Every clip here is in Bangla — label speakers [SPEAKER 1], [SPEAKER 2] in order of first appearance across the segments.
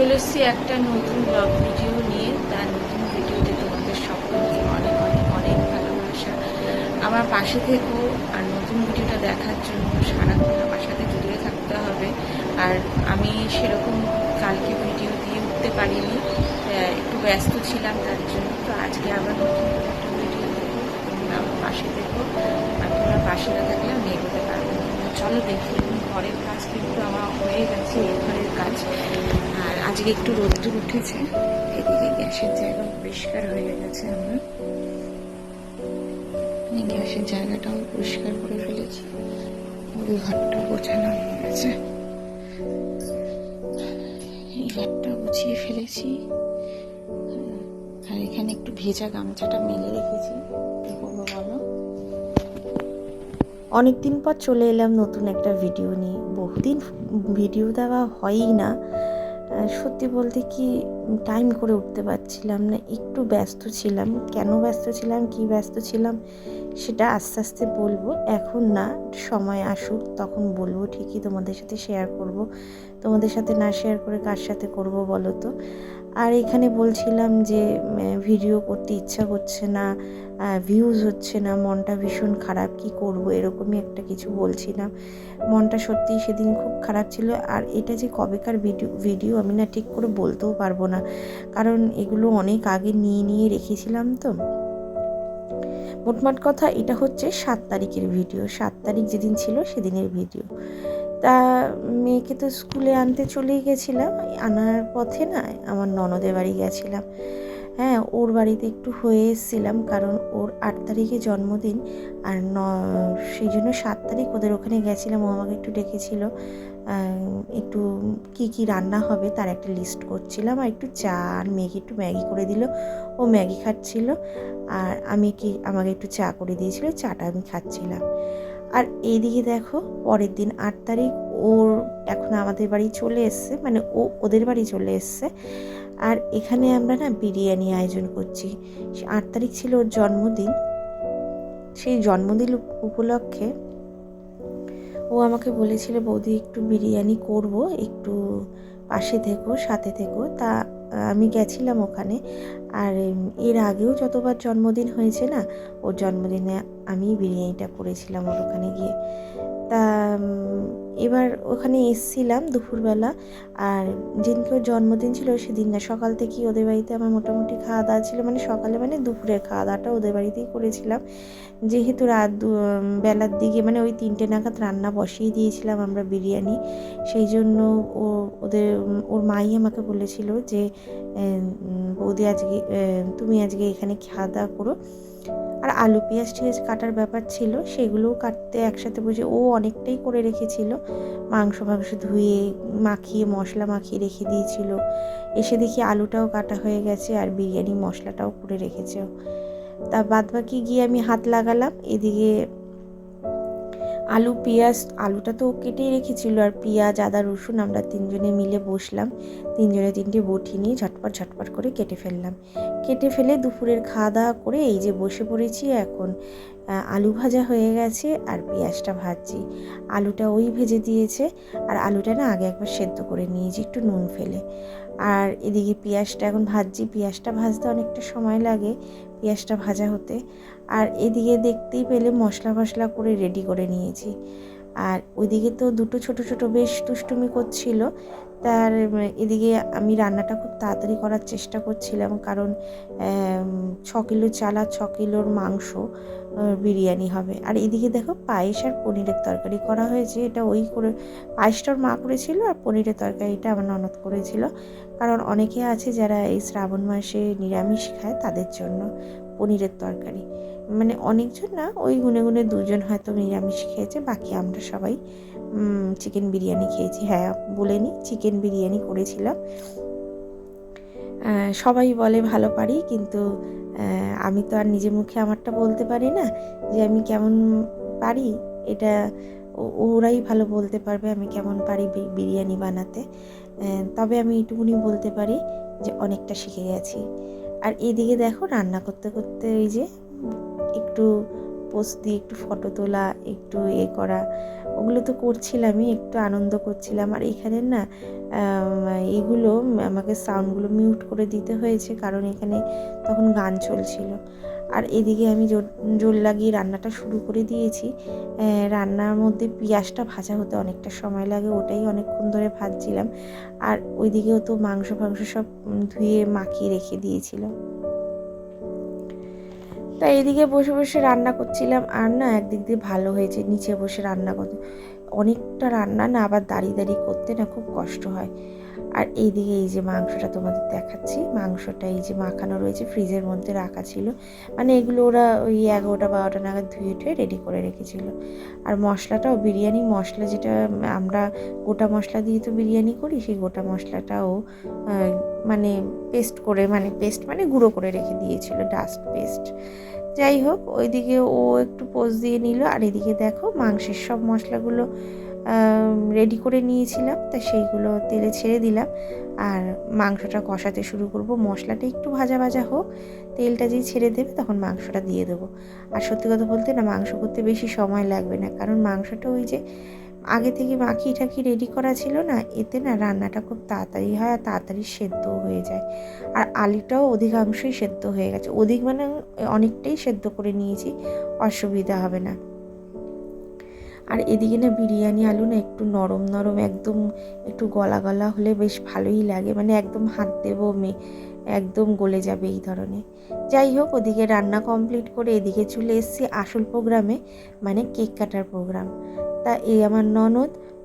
[SPEAKER 1] চলে এসেছি একটা নতুন ব্লগ ভিডিও নিয়ে। তার নতুন ভিডিওতে তোমাদের সকলকে অনেক অনেক অনেক ভালোবাসা। আমার পাশে থেকেও আর নতুন ভিডিওটা দেখার জন্য সারাক্ষণ আমার সাথে জুড়ে থাকতে হবে। আর আমি সেরকম কালকে ভিডিও দিয়ে উঠতে পারিনি, একটু ব্যস্ত ছিলাম তার জন্য। তো আজকে আবার নতুন করে একটা ভিডিও দেবো, তোমরা আমার পাশে দেখো। আর তোমরা পাশে না থাকলে আমি এগোতে পারবো না। চলো দেখি। ঘরের কাজ কিন্তু আমার হয়ে গেছে, এই ঘরের কাজ। আর আজকে একটু রোদ্দুর উঠেছে, এদিকে গ্যাসের জায়গা পরিষ্কার হয়ে গেছে। আমার গ্যাসের জায়গাটাও পরিষ্কার করে ফেলেছি, ওই ঘরটা গোছানো হয়ে গেছে, এই ঘরটা গুছিয়ে ফেলেছি। আর এখানে একটু ভেজা গামছাটা মেলে রেখেছি, কি করবো বলো।
[SPEAKER 2] অনেকদিন পর চলে এলাম নতুন একটা ভিডিও নিয়ে। বহুদিন ভিডিও দেওয়া হয়ই না, সত্যি বলতে কি টাইম করে উঠতে পারছিলাম না, একটু ব্যস্ত ছিলাম। কেন ব্যস্ত ছিলাম, কি ব্যস্ত ছিলাম সেটা আস্তে আস্তে বলবো, এখন না, সময় আসুক তখন বলবো। ঠিকই তোমাদের সাথে শেয়ার করব। তোমাদের সাথে না শেয়ার করে কার সাথে করব বলো তো। আর এখানে বলছিলাম যে ভিডিও করতে ইচ্ছা করছে না, ভিউজ হচ্ছে না, মনটা ভীষণ খারাপ, কি করব এরকমই একটা কিছু বলছিলাম। মনটা সত্যিই সেদিন খুব খারাপ ছিল। আর এটা যে কবেকার ভিডিও আমি না ঠিক করে বলতেও পারবো না, কারণ এগুলো অনেক আগে নিয়ে রেখেছিলাম। তো মোটমাট কথা, এটা হচ্ছে 7 তারিখের ভিডিও। 7 তারিখ যেদিন ছিল সেদিনের ভিডিও। তা মেয়েকে তো স্কুলে আনতে চলেই গেছিলাম। আনার পথে না আমার ননদের বাড়ি গেছিলাম। হ্যাঁ, ওর বাড়িতে একটু হয়ে এসেছিলাম, কারণ ওর 8 তারিখে জন্মদিন। আর সেই জন্য 7 তারিখ ওদের ওখানে গেছিলাম। ও আমাকে একটু ডেকেছিল, একটু কি রান্না হবে তার একটা লিস্ট করছিলাম। আর একটু চা, আর মেয়েকে একটু ম্যাগি করে দিল, ও ম্যাগি খাচ্ছিল। আর আমাকে একটু চা করে দিয়েছিল, চাটা আমি খাচ্ছিলাম। আর এইদিকে দেখো, পরের দিন 8 তারিখ ওর এখন আমাদের বাড়ি চলে এসছে, মানে ওদের বাড়ি চলে এসছে। আর এখানে আমরা না বিরিয়ানি আয়োজন করছি। 8 তারিখ ছিল ওর জন্মদিন। সেই জন্মদিন উপলক্ষে ও আমাকে বলেছিল, বৌদি একটু বিরিয়ানি করব, একটু পাশে থেকো, সাথে থেকো। তা আমি গেছিলাম ওখানে। আর এর আগেও যতবার জন্মদিন হয়েছে না, ওর জন্মদিনে আমি বিরিয়ানিটা করেছিলাম ওর ওখানে গিয়ে। তা এবার ওখানে এসছিলাম দুপুরবেলা। আর যেদিনকে ওর জন্মদিন ছিল সেদিন না সকাল থেকেই ওদের বাড়িতে আমার মোটামুটি খাওয়া দাওয়া ছিল, মানে সকালে মানে দুপুরের খাওয়া দাওয়াটা ওদের বাড়িতেই করেছিলাম। যেহেতু বেলার দিকে মানে ওই 3টে নাগাদ রান্না বসিয়ে দিয়েছিলাম আমরা বিরিয়ানি, সেই জন্য ওর মাই আমাকে বলেছিল যে বৌদি আজকে তুমি আজকে এখানে খাওয়া দাওয়া করো। আর আলু পেঁয়াজ টিয়াজ কাটার ব্যাপার ছিল, সেগুলোও কাটতে একসাথে বসে ও অনেকটাই করে রেখেছিল। মাংস ধুয়ে মাখিয়ে মশলা মাখিয়ে রেখে দিয়েছিল। এসে দেখি আলুটাও কাটা হয়ে গেছে আর বিরিয়ানি মশলাটাও করে রেখেছে। তা বাদবাকি গিয়ে আমি হাত লাগালাম। এদিকে আলুটা তো কেটেই রেখেছিল, আর পেঁয়াজ আদা রসুন আমরা 3জনে মিলে বসলাম। 3জনে 3টে বটি নিয়ে ঝটপট করে কেটে ফেললাম। কেটে ফেলে দুপুরের খাওয়া দাওয়া করে এই যে বসে পড়েছি এখন। আলু ভাজা হয়ে গেছে আর পেঁয়াজটা ভাজছি। আলুটা ওই ভেজে দিয়েছে, আর আলুটা না আগে একবার সেদ্ধ করে নিয়েছি একটু নুন ফেলে। আর এদিকে পেঁয়াজটা এখন ভাজছি। পেঁয়াজটা ভাজতে অনেকটা সময় লাগে, পেঁয়াজটা ভাজা হতে। আর এদিকে দেখতেই পেলে মশলা করে রেডি করে নিয়েছি। আর ওইদিকে তো দুটো ছোট বেশ দুষ্টুমি করছিল। তার এদিকে আমি রান্নাটা খুব তাড়াতাড়ি করার চেষ্টা করছিলাম, কারণ 6 কিলো চাল আর 6 কিলোর মাংস বিরিয়ানি হবে। আর এদিকে দেখো পায়েস আর পনিরের তরকারি করা হয়েছে। এটা পায়েসটার মা করেছিল, আর পনিরের তরকারিটা আমার ননদ করেছিল। কারণ অনেকে আছে যারা এই শ্রাবণ মাসে নিরামিষ খায়, তাদের জন্য পনিরের তরকারি। মানে অনেকজন না, ওই গুনে 2জন হয়তো নিরামিষ খেয়েছে, বাকি আমরা সবাই চিকেন বিরিয়ানি খেয়েছি। হ্যাঁ, বলেনি, চিকেন বিরিয়ানি করেছিলাম। সবাই বলে ভালো পারি, কিন্তু আমি তো আর নিজের মুখে আমারটা বলতে পারি না যে আমি কেমন পারি। এটা ওরাই ভালো বলতে পারবে আমি কেমন পারি বিরিয়ানি বানাতে। তবে আমি এইটুকুনি বলতে পারি যে অনেকটা শিখে গেছি। আর এদিকে দেখো রান্না করতে এই যে একটু পোস্ট দিয়ে একটু ফটো তোলা, একটু করা, ওগুলো তো করছিলামই, একটু আনন্দ করছিলাম। আর এখানে না এগুলো আমাকে সাউন্ডগুলো মিউট করে দিতে হয়েছে, কারণ এখানে তখন গান চলছিল। আর এদিকে আমি জোর লাগিয়ে রান্নাটা শুরু করে দিয়েছি। রান্নার মধ্যে পেঁয়াজটা ভাজা হতে অনেকটা সময় লাগে, ওটাই অনেকক্ষণ ধরে ভাজছিলাম। আর ওইদিকেও তো মাংস সব ধুয়ে মাখিয়ে রেখে দিয়েছিল। তাই এদিকে বসে বসে রান্না করছিলাম। আর না একদিক দিয়ে ভালো হয়েছে, নিচে বসে রান্না করতে অনেকটা রান্না না আবার দাঁড়িয়ে করতে না খুব কষ্ট হয়। আর এইদিকে এই যে মাংসটা তোমাদের দেখাচ্ছি, মাংসটা এই যে মাখানো রয়েছে, ফ্রিজের মধ্যে রাখা ছিল। মানে এগুলো ওরা ওই 11টা-12টা নাগাদ ধুয়ে টুয়ে রেডি করে রেখেছিল। আর মশলাটাও বিরিয়ানি মশলা, যেটা আমরা গোটা মশলা দিয়ে তো বিরিয়ানি করি, সেই গোটা মশলাটাও মানে পেস্ট মানে গুঁড়ো করে রেখে দিয়েছিল, ডাস্ট পেস্ট। যাই হোক, ওইদিকে ও একটু পোজ দিয়ে নিল। আর এদিকে দেখো মাংসের সব মশলাগুলো রেডি করে নিয়েছিলাম, তা সেইগুলো তেলে ছেড়ে দিলাম। আর মাংসটা কষাতে শুরু করব। মশলাটা একটু ভাজা ভাজা হোক, তেলটা যেই ছেড়ে দেবে তখন মাংসটা দিয়ে দেবো। আর সত্যি কথা বলতে না, মাংস করতে বেশি সময় লাগবে না, কারণ মাংসটা ওই যে আগে থেকে মাখিয়ে ঠাকিয়ে রেডি করা ছিল না, এতে না রান্নাটা খুব তাড়াতাড়ি হয় আর তাড়াতাড়ি সেদ্ধ হয়ে যায়। আর আলুটাও অধিকাংশই সেদ্ধ হয়ে গেছে, মানে অনেকটাই সেদ্ধ করে নিয়েছি, অসুবিধা হবে না। আর এদিকে না বিরিয়ানি আলু না একটু নরম নরম, একদম একটু গলা গলা হলে বেশ ভালোই লাগে, মানে একদম হাত দেবো একদম গলে যাবে এই ধরনের। যাই হোক, ওদিকে রান্না কমপ্লিট করে এদিকে চলে এসেছি আসল প্রোগ্রামে, মানে কেক কাটার প্রোগ্রাম। তা এই আমার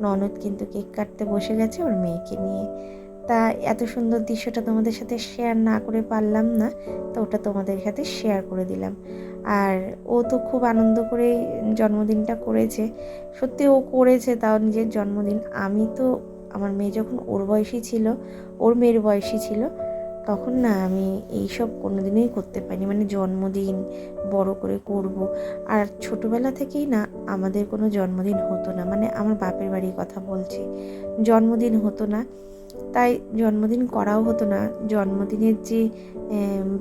[SPEAKER 2] ননদ কিন্তু কেক কাটতে বসে গেছে ওর মেয়েকে নিয়ে। তা এত সুন্দর দৃশ্যটা তোমাদের সাথে শেয়ার না করে পারলাম না, তো ওটা তোমাদের সাথে শেয়ার করে দিলাম। আর ও তো খুব আনন্দ করে জন্মদিনটা করেছে, সত্যি ও করেছে তাও নিজের জন্মদিন। আমি তো আমার মেয়ে যখন ওর মেয়ের বয়সী ছিল তখন না আমি এইসব কোনোদিনই করতে পারিনি, মানে জন্মদিন বড় করে করব। আর ছোটোবেলা থেকেই না আমাদের কোনো জন্মদিন হতো না, মানে আমার বাপের বাড়ির কথা বলছি, জন্মদিন হতো না, তাই জন্মদিন করাও হতো না। জন্মদিনের যে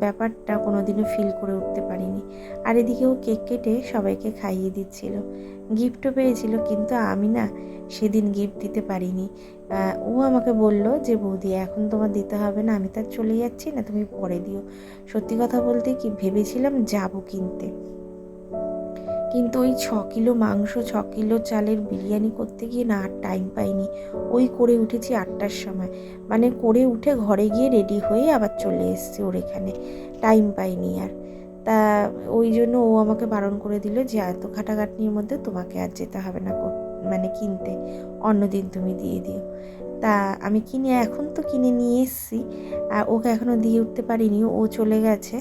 [SPEAKER 2] ব্যাপারটা কোনোদিনও ফিল করে উঠতে পারিনি। আর এদিকে ও কেক কেটে সবাইকে খাইয়ে দিচ্ছিল, গিফটও পেয়েছিল, কিন্তু আমি না সেদিন গিফট দিতে পারিনি। ও আমাকে বলল যে বৌদি এখন তোমার দিতে হবে না, আমি তার চলে যাচ্ছি না, তুমি পরে দিও। সত্যি কথা বলতে কি ভেবেছিলাম যাব কিনতে, কিন্তু ওই 6 কিলো মাংস 6 কিলো চালের বিরিয়ানি করতে গিয়ে না আর টাইম পাইনি। ওই করে উঠেছি 8টার সময়, মানে করে উঠে ঘরে গিয়ে রেডি হয়ে আবার চলে এসেছি ওর এখানে, টাইম পাইনি আর। তা ওই জন্য ও আমাকে বারণ করে দিল যে এত খাটাখাটনির মধ্যে তোমাকে আর যেতে হবে না মানে কিনতে, অন্যদিন তুমি দিয়ে দিও। তা আমি এখন তো কিনে নিয়ে এসেছি, ওকে এখনও দিয়ে উঠতে পারিনি, ও চলে গেছে।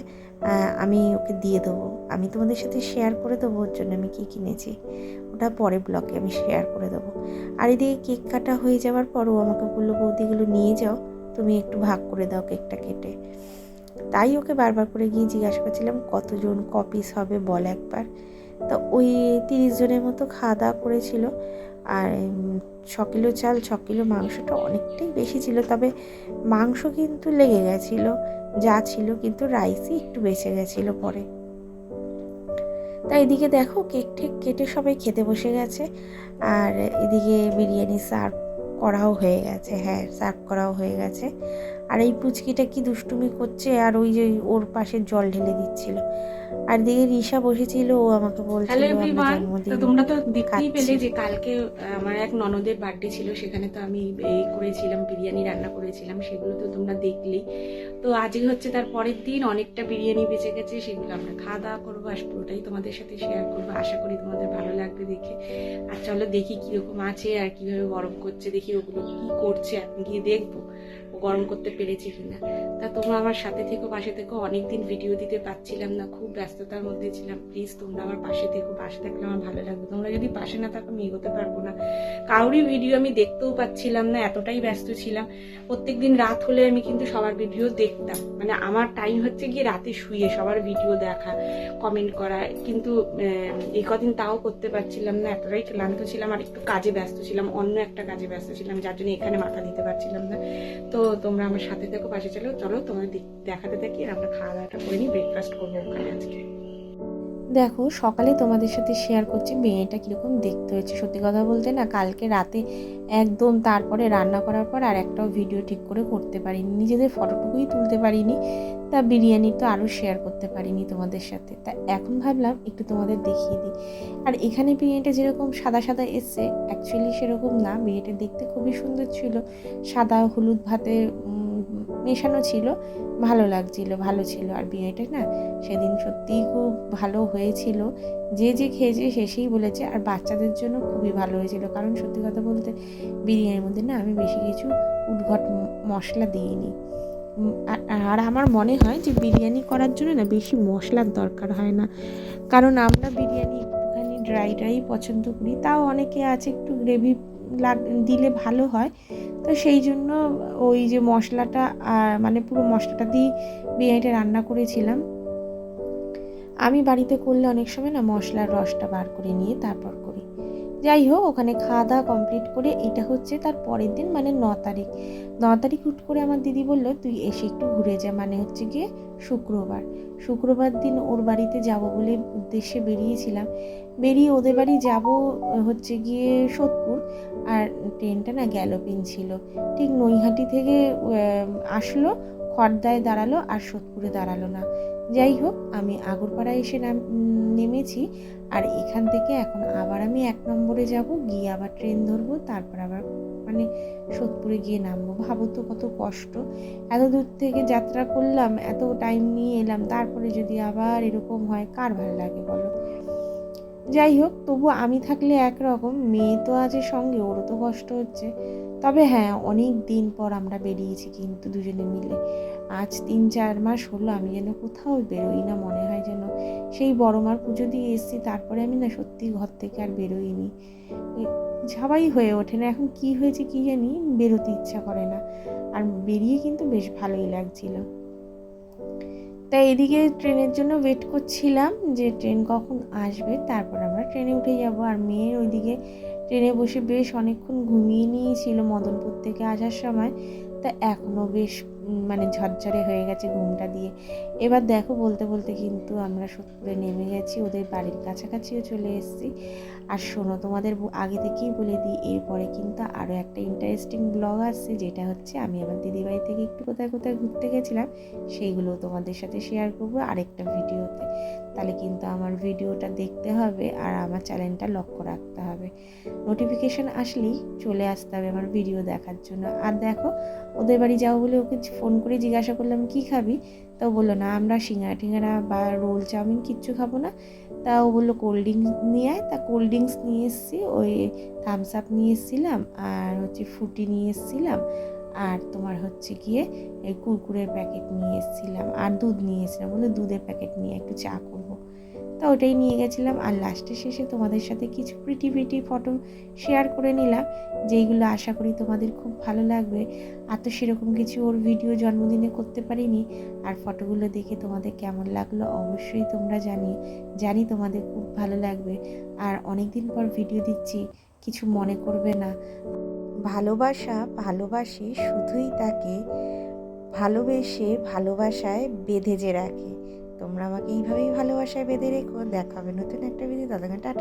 [SPEAKER 2] আমি ওকে দিয়ে দেবো, আমি তোমাদের সাথে শেয়ার করে দেবো ওর জন্য আমি কী কিনেছি, ওটা পরে ব্লগে আমি শেয়ার করে দেবো। আর এদিকে কেক কাটা হয়ে যাওয়ার পর ও আমাকে বললো বৌদিগুলো নিয়ে যাও, তুমি একটু ভাগ করে দাও কেকটা কেটে। তাই ওকে বারবার করে গিয়ে জিজ্ঞাসা করছিলাম কতজন পিস হবে বল একবার। তো ওই 30 জনের মতো খাওয়া দাওয়া করেছিল। আর 6 কিলো চাল 6 কিলো মাংসটা অনেকটাই বেশি ছিল, তবে মাংস কিন্তু লেগে গেছিলো যা ছিল, কিন্তু রাইসই একটু বেঁচে গেছিলো পরে। তাই এদিকে দেখো কেক ঠেক কেটে সবাই খেতে বসে গেছে। আর এদিকে বিরিয়ানি সার্ভ করাও হয়ে গেছে। আর এই পুচকিটা কি দুষ্টুমি করছে, আর ওই যে ওর পাশে জল ঢেলে দিচ্ছিল। আর দিকে রিশা বসেছিল, ও আমাকে বলছিল
[SPEAKER 1] তোমরা তো দেখতেই পেলে যে কালকে আমার এক ননদের বার্থডে ছিল, সেখানে তো আমি করেছিলাম বিরিয়ানি রান্না করেছিলাম, সেগুলো তো তোমরা দেখলেই। তো আজকে হচ্ছে তার পরের দিন, অনেকটা বিরিয়ানি বেঁচে গেছে, সেগুলো আমরা খাওয়া দাওয়া করবো, আর পুরোটাই তোমাদের সাথে শেয়ার করবো। আশা করি তোমাদের ভালো লাগবে দেখে। আর চলো দেখি কিরকম আছে আর কিভাবে গরম করছে, দেখি ওগুলো কি করছে, এখন গিয়ে দেখবো ও গরম করতে পেরেছে কিনা। তা তোমরা আমার সাথে থেকো, পাশে থেকো। অনেকদিন ভিডিও দিতে পারছিলাম না, খুব ব্যস্ততার মধ্যে ছিলাম। প্লিজ তোমরা আমার পাশে থেকো, পাশে থাকলে আমার ভালো লাগবে। তোমরা যদি পাশে না থাকো আমি এগোতে পারবো না। কারোরই ভিডিও আমি দেখতেও পাচ্ছিলাম না, এতটাই ব্যস্ত ছিলাম। প্রত্যেকদিন রাত হলে আমি কিন্তু সবার ভিডিও দেখতাম, মানে আমার টাইম হচ্ছে গিয়ে রাতে শুয়ে সবার ভিডিও দেখা, কমেন্ট করা, কিন্তু এই কদিন তাও করতে পারছিলাম না, এতটাই ক্লান্ত ছিলাম। আর একটু কাজে ব্যস্ত ছিলাম, অন্য একটা কাজে ব্যস্ত ছিলাম, যার জন্য এখানে মাথা দিতে পারছিলাম না। তো তোমরা আমার সাথে থেকো, পাশে চলো তোমাদের দেখাতে থাকি। আর আমরা খাওয়া দাওয়াটা করে নিই, ব্রেকফাস্ট করবো ওখানে আজকে।
[SPEAKER 2] দেখো সকালে তোমাদের সাথে শেয়ার করছি বিরিয়ানিটা কীরকম দেখতে হয়েছে। সত্যি কথা বলতে না, কালকে রাতে একদম তারপরে রান্না করার পর আর একটাও ভিডিও ঠিক করে করতে পারিনি, নিজেদের ফটোটুকুই তুলতে পারিনি, তা বিরিয়ানি তো আরও শেয়ার করতে পারিনি তোমাদের সাথে। তা এখন ভাবলাম একটু তোমাদের দেখিয়ে দিই। আর এখানে বিরিয়ানিটা যেরকম সাদা সাদা এসছে, অ্যাকচুয়ালি সেরকম না, বিরিয়ানিটা দেখতে খুবই সুন্দর ছিল, সাদা হলুদ ভাতে মেশানো ছিল, ভালো লাগছিল, ভালো ছিল। আর বিরিয়ানিটা না সেদিন সত্যিই খুব ভালো হয়েছিল, যে যে খেয়েছে শেষেই বলেছে। আর বাচ্চাদের জন্য খুবই ভালো হয়েছিল, কারণ সত্যি কথা বলতে বিরিয়ানির মধ্যে না আমি বেশি কিছু উদ্ভট মশলা দিইনি। আর আমার মনে হয় যে বিরিয়ানি করার জন্য না বেশি মশলার দরকার হয় না, কারণ আমরা বিরিয়ানি একটুখানি ড্রাই ড্রাই পছন্দ করি, তাও অনেকে আছে একটু গ্রেভি দিলে ভালো হয়। তো সেই জন্য ওই যে মশলাটা মানে পুরো মশলাটা দিয়ে বিরিয়ানিটা রান্না করেছিলাম। আমি বাড়িতে করলে অনেক সময় না মশলার রসটা বার করে নিয়ে তারপর করি। যাই হোক, ওখানে খাওয়া দাওয়া কমপ্লিট করে এটা হচ্ছে তার পরের দিন, মানে 9 তারিখ হুট করে আমার দিদি বলল তুই এসে একটু ঘুরে যা, মানে হচ্ছে গিয়ে শুক্রবার দিন ওর বাড়িতে যাব বলে উদ্দেশ্যে বেরিয়েছিলাম। বেরিয়ে ওদের বাড়ি যাব হচ্ছে গিয়ে সোদপুর, আর ট্রেনটা না গ্যালোপিং ছিল, ঠিক নৈহাটি থেকে আসলো, খড়দায় দাঁড়ালো আর সোদপুরে দাঁড়ালো না। যাই হোক, আমি আগরপাড়ায় এসে নেমেছি, আর এখান থেকে এখন আবার আমি 1 নম্বরে যাব, গিয়ে আবার ট্রেন ধরবো, তারপর আবার মানে সোদপুরে গিয়ে নামবো। ভাবো তো কত কষ্ট, এত দূর থেকে যাত্রা করলাম, এত টাইম নিয়ে এলাম, তারপরে যদি আবার এরকম হয় কার ভালো লাগে বলো। যাই হোক, তবু আমি থাকলে একরকম, মেয়ে তো আছে সঙ্গে, ওরও তো কষ্ট হচ্ছে। তবে হ্যাঁ, অনেক দিন পর আমরা বেরিয়েছি কিন্তু দুজনে মিলে। আজ 3-4 মাস হলো আমি যেন কোথাও বেরোই না, মনে হয় যেন সেই বড় মার পুজো দিয়ে এসেছি, তারপরে আমি না সত্যি ঘর থেকে আর বেরোইনি। সবাই হয়ে ওঠে না, এখন কি হয়েছে কি জানি, বেরোতে ইচ্ছা করে না। আর বেরিয়ে কিন্তু বেশ ভালোই লাগছিল। তাই এদিকে ট্রেনের জন্য ওয়েট করছিলাম যে ট্রেন কখন আসবে, তারপর আমরা ট্রেনে উঠে যাব। আর মেয়ের ওইদিকে ট্রেনে বসে বেশ অনেকক্ষণ ঘুমিয়ে নিয়েছিল মদনপুর থেকে আসার সময়, তা এখনও বেশ মানে ঝরঝরে হয়ে গেছে ঘুমটা দিয়ে। এবার দেখো বলতে বলতে কিন্তু আমরা সোদপুরে নেমে গেছি, ওদের বাড়ির কাছাকাছিও চলে এসেছি। আর শোনো, তোমাদের আগে থেকেই বলে দিই, এরপরে কিন্তু আরও একটা ইন্টারেস্টিং ব্লগ আসছে, যেটা হচ্ছে আমি আমার দিদিবাড়ি থেকে একটু কোথায় কোথায় ঘুরতে গেছিলাম, সেইগুলো তোমাদের সাথে শেয়ার করবো আরেকটা ভিডিওতে। তাহলে কিন্তু আমার ভিডিওটা দেখতে হবে আর আমার চ্যানেলটা লক্ষ্য রাখতে হবে, নোটিফিকেশান আসলেই চলে আসতে হবে আমার ভিডিও দেখার জন্য। আর দেখো, ওদের বাড়ি যাবো বলে ওকে ফোন করে জিজ্ঞাসা করলাম কী খাবি, তাও বললো না আমরা সিঙ্গারা টিঙ্গারা বা রোল চাউমিন কিচ্ছু খাবো না, তা ও বললো কোল্ড ড্রিঙ্কস নিয়ে আয়। তা কোল্ড ড্রিঙ্কস নিয়ে এসেছি, ওই থামস আপ নিয়ে এসেছিলাম, আর হচ্ছে ফ্রুটি নিয়ে এসেছিলাম, আর তোমার হচ্ছে গিয়ে এই কুরকুরের প্যাকেট নিয়ে এসেছিলাম, আর দুধ নিয়ে এসেছিলাম, বলে দুধের প্যাকেট নিয়ে একটু চা করবো। তা ওটাই নিয়ে গেছিলাম। আর লাস্টে শেষে তোমাদের সাথে কিছু প্রিটি ফটো শেয়ার করে নিলাম, যেইগুলো আশা করি তোমাদের খুব ভালো লাগবে। আর তো সেরকম কিছু ওর ভিডিও জন্মদিনে করতে পারিনি, আর ফটোগুলো দেখে তোমাদের কেমন লাগলো অবশ্যই তোমরা জানি তোমাদের খুব ভালো লাগবে। আর অনেক দিন পর ভিডিও দিচ্ছি, কিছু মনে করবে না। ভালোবাসা ভালোবাসি শুধুই তাকে ভালোবেসে ভালোবাসায় বেঁধে যে রাখে। তোমরা আমাকে এইভাবেই ভালোবাসায় বেঁধে রেখো। দেখা হবে নতুন একটা ভিডিও, ততক্ষণ টাটা।